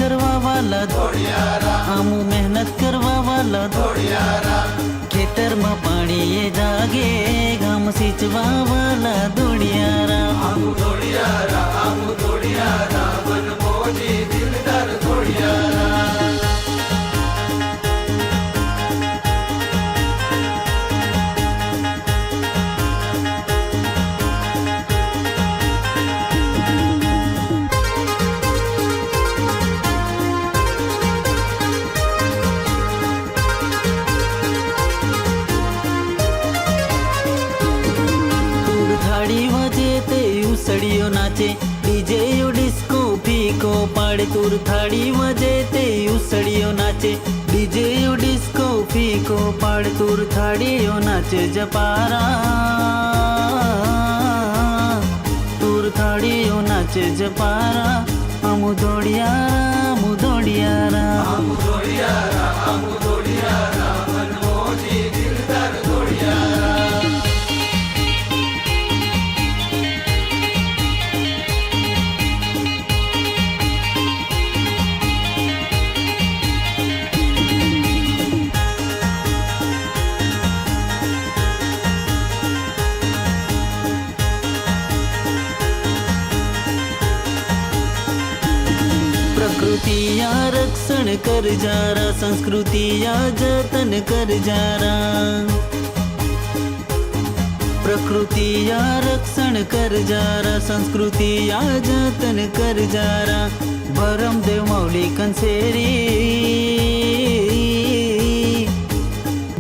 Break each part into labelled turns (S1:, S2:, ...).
S1: કરવા વાલા ધોળિયારા, આમું મહેનત કરવા વાલા ધોળિયારા, ખેતરમાં પાણીએ જાગે ગામ સિંચવા વાલા ધોળિયારા, આમું ધોળિયારા, આમું ધોળિયારા, મનમોજી દિલદાર ધોળિયારા. થાળી વાજે તે ઉસળીઓ નાચે, ડીજે ડિસ્કો ફીકો પાડે. તુર થાળી વાજે તે ઉસળીઓ નાચે, ડીજે ડિસ્કો ફીકો પાડે. તુર થાળીઓ નાચે જપારા, તુર થાળીઓ નાચે જપારા, આમું ધોળિયારા, આમું ધોળિયારા, આમું ધોળિયારા, આમું ધોળિયારા, મનમોજી દિલદાર ધોળિયારા. प्रकृतिया रक्षण कर जारा, संस्कृतिया जतन कर जारा, प्रकृतिया रक्षण कर जारा, संस्कृतिया जतन कर जारा. भरमदेव माऊली कंसेरी,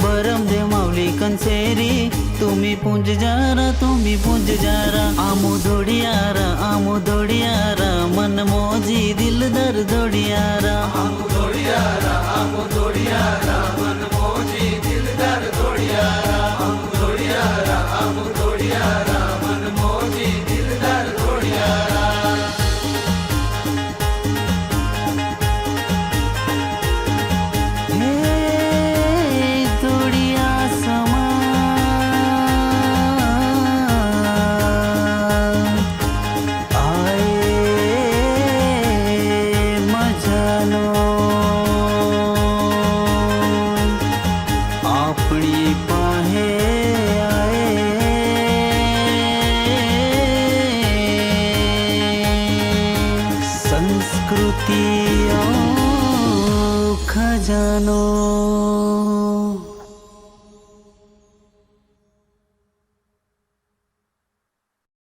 S1: भरमदेव माऊली कंसेरी, तुम्ही पुंज जारा, तुम्ही पुंज जारा, आमो धोळियारा, आमो धोळियारा, मनमोजी दिलदार धोळियारा, आमो धोळियारा, आमो धोळियारा, मनमोजी दिलदार धोळियारा, आमो धोळियारा, आमो धोळियारा, मनमोजी दिलदार धोळियारा. આપણી પાસે આએ સંસ્કૃતિઓ ખજાનો.